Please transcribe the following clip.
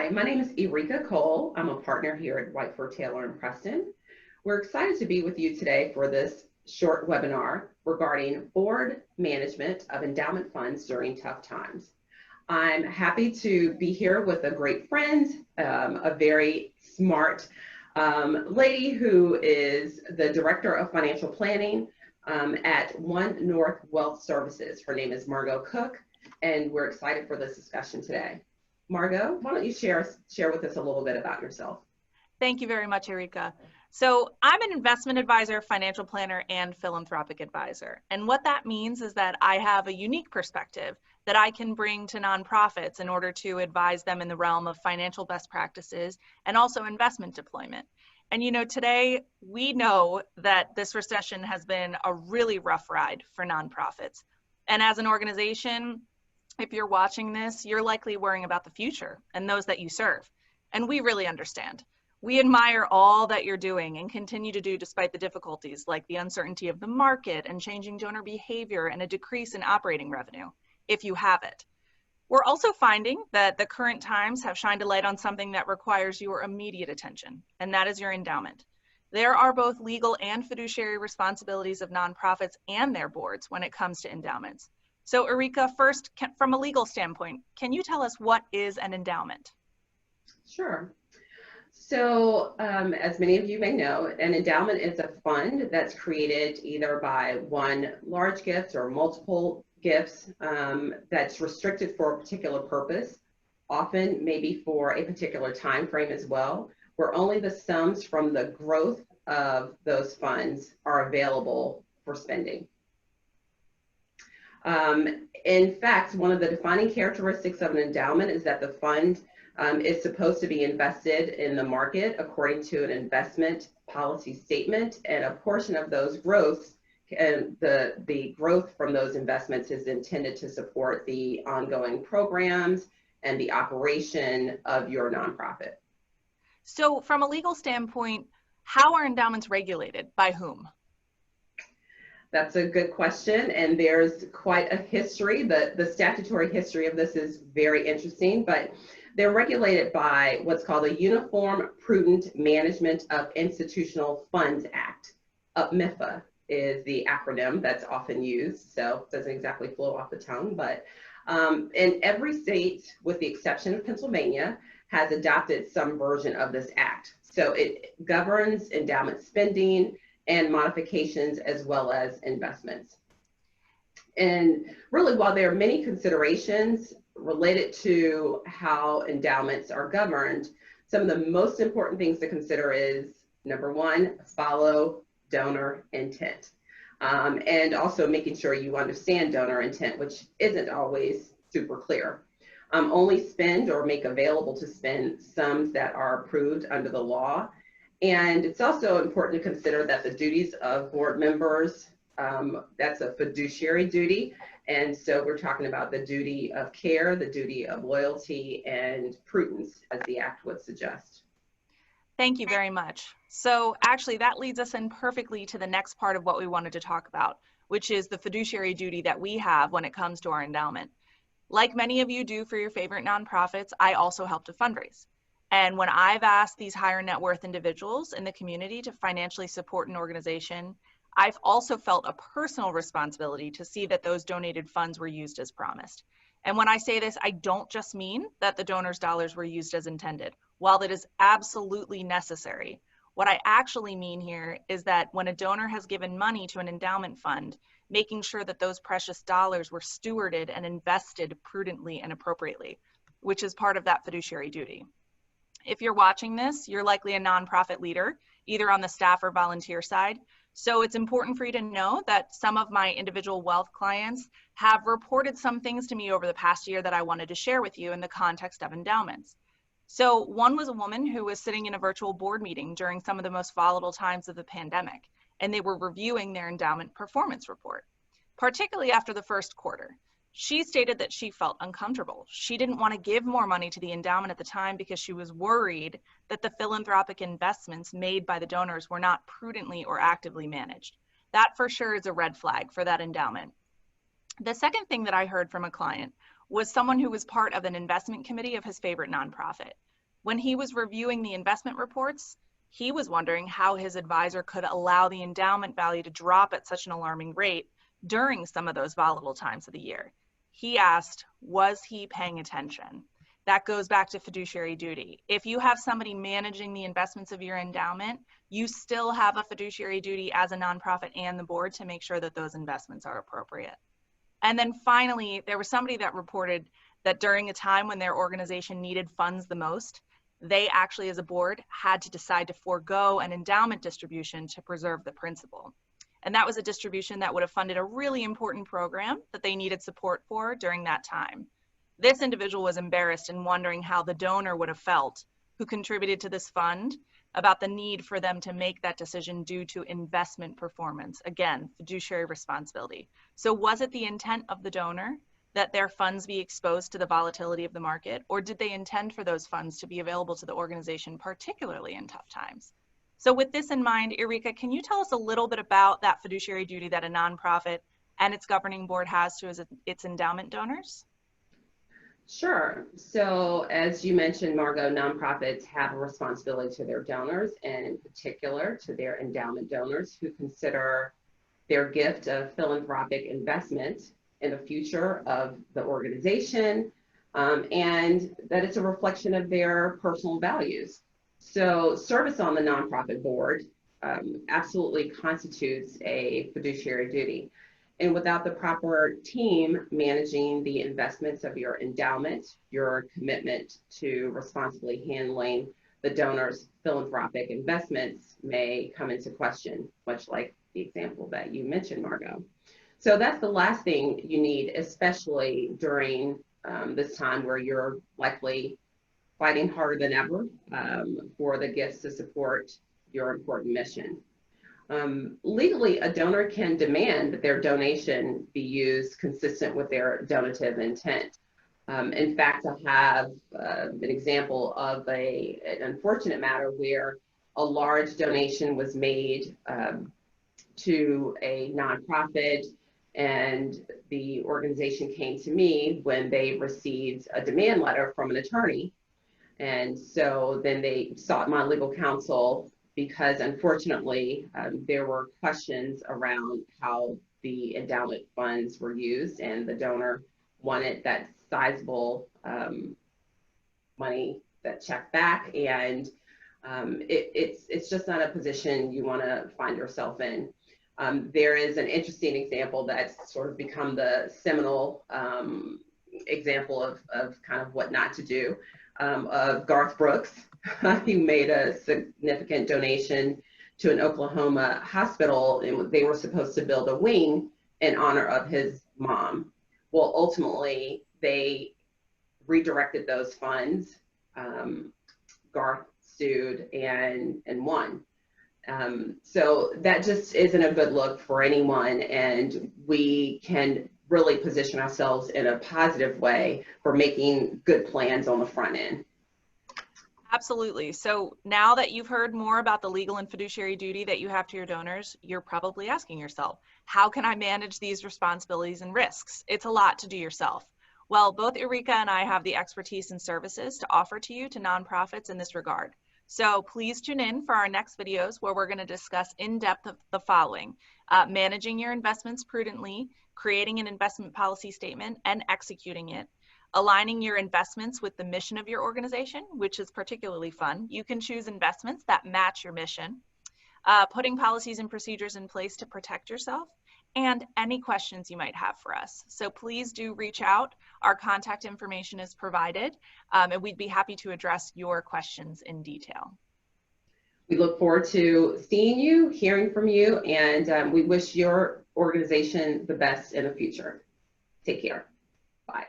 Hi, my name is Erika Cole. I'm a partner here at Whiteford Taylor and Preston. We're excited to be with you today for this short webinar regarding board management of endowment funds during tough times. I'm happy to be here with a great friend, a very smart lady who is the Director of Financial Planning at One North Wealth Services. Her name is Margo Cook, and we're excited for this discussion today. Margo, why don't you share with us a little bit about yourself? Thank you very much, Erika. So I'm an investment advisor, financial planner, and philanthropic advisor. And what that means is that I have a unique perspective that I can bring to nonprofits in order to advise them in the realm of financial best practices and also investment deployment. And you know, today we know that this recession has been a really rough ride for nonprofits. And as an organization, if you're watching this, you're likely worrying about the future and those that you serve. And we really understand. We admire all that you're doing and continue to do despite the difficulties like the uncertainty of the market and changing donor behavior and a decrease in operating revenue, if you have it. We're also finding that the current times have shined a light on something that requires your immediate attention, and that is your endowment. There are both legal and fiduciary responsibilities of nonprofits and their boards when it comes to endowments. So Erika, first, from a legal standpoint, can you tell us what is an endowment? Sure. So as many of you may know, an endowment is a fund that's created either by one large gift or multiple gifts that's restricted for a particular purpose, often maybe for a particular time frame as well, where only the sums from the growth of those funds are available for spending. In fact, one of the defining characteristics of an endowment is that the fund is supposed to be invested in the market according to an investment policy statement, and a portion of those growths and the growth from those investments is intended to support the ongoing programs and the operation of your nonprofit. So from a legal standpoint, how are endowments regulated? By whom? That's a good question, and there's quite a history. The statutory history of this is very interesting, but they're regulated by what's called the Uniform Prudent Management of Institutional Funds Act. UPMIFA is the acronym that's often used, so it doesn't exactly flow off the tongue, but in every state, with the exception of Pennsylvania, has adopted some version of this act. So it governs endowment spending and modifications as well as investments. And really, while there are many considerations related to how endowments are governed, some of the most important things to consider is, number one, follow donor intent. And also making sure you understand donor intent, which isn't always super clear. Only spend or make available to spend sums that are approved under the law. And it's also important to consider that the duties of board members, that's a fiduciary duty. And so we're talking about the duty of care, the duty of loyalty, and prudence, as the act would suggest. Thank you very much. So actually that leads us in perfectly to the next part of what we wanted to talk about, which is the fiduciary duty that we have when it comes to our endowment. Like many of you do for your favorite nonprofits, I also help to fundraise. And when I've asked these higher net worth individuals in the community to financially support an organization, I've also felt a personal responsibility to see that those donated funds were used as promised. And when I say this, I don't just mean that the donors' dollars were used as intended. While that is absolutely necessary, what I actually mean here is that when a donor has given money to an endowment fund, making sure that those precious dollars were stewarded and invested prudently and appropriately, which is part of that fiduciary duty. If you're watching this, you're likely a nonprofit leader, either on the staff or volunteer side. So it's important for you to know that some of my individual wealth clients have reported some things to me over the past year that I wanted to share with you in the context of endowments. So one was a woman who was sitting in a virtual board meeting during some of the most volatile times of the pandemic, and they were reviewing their endowment performance report, particularly after the first quarter. She stated that she felt uncomfortable. She didn't want to give more money to the endowment at the time because she was worried that the philanthropic investments made by the donors were not prudently or actively managed. That for sure is a red flag for that endowment. The second thing that I heard from a client was someone who was part of an investment committee of his favorite nonprofit. When he was reviewing the investment reports, he was wondering how his advisor could allow the endowment value to drop at such an alarming rate during some of those volatile times of the year. He asked, was he paying attention? That goes back to fiduciary duty. If you have somebody managing the investments of your endowment, you still have a fiduciary duty as a nonprofit and the board to make sure that those investments are appropriate. And then finally, there was somebody that reported that during a time when their organization needed funds the most, they actually as a board had to decide to forego an endowment distribution to preserve the principal. And that was a distribution that would have funded a really important program that they needed support for during that time. This individual was embarrassed and wondering how the donor would have felt who contributed to this fund about the need for them to make that decision due to investment performance. Again, fiduciary responsibility. So was it the intent of the donor that their funds be exposed to the volatility of the market, or did they intend for those funds to be available to the organization, particularly in tough times? So with this in mind, Erika, can you tell us a little bit about that fiduciary duty that a nonprofit and its governing board has to its endowment donors? Sure. So as you mentioned, Margo, nonprofits have a responsibility to their donors, and in particular to their endowment donors who consider their gift of philanthropic investment in the future of the organization, and that it's a reflection of their personal values. So service on the nonprofit board absolutely constitutes a fiduciary duty. And without the proper team managing the investments of your endowment, your commitment to responsibly handling the donor's philanthropic investments may come into question, much like the example that you mentioned, Margo. So that's the last thing you need, especially during this time where you're likely fighting harder than ever for the gifts to support your important mission. Legally, a donor can demand that their donation be used consistent with their donative intent. In fact, I have an example of an unfortunate matter where a large donation was made to a nonprofit, and the organization came to me when they received a demand letter from an attorney. And so then they sought my legal counsel because unfortunately there were questions around how the endowment funds were used, and the donor wanted that sizable money, that check back, and it's just not a position you want to find yourself in. There is an interesting example that's sort of become the seminal example of kind of what not to do, of Garth Brooks. He made a significant donation to an Oklahoma hospital, and they were supposed to build a wing in honor of his mom. Well, ultimately, they redirected those funds. Garth sued and won. So that just isn't a good look for anyone, and we can really position ourselves in a positive way for making good plans on the front end. Absolutely. So now that you've heard more about the legal and fiduciary duty that you have to your donors, you're probably asking yourself, how can I manage these responsibilities and risks? It's a lot to do yourself. Well, both Erika and I have the expertise and services to offer to you to nonprofits in this regard. So please tune in for our next videos where we're going to discuss in depth of the following: managing your investments prudently, creating an investment policy statement and executing it, aligning your investments with the mission of your organization, which is particularly fun. You can choose investments that match your mission, putting policies and procedures in place to protect yourself, and any questions you might have for us. So please do reach out. Our contact information is provided, and we'd be happy to address your questions in detail. We look forward to seeing you, hearing from you, and we wish your organization the best in the future. Take care. Bye.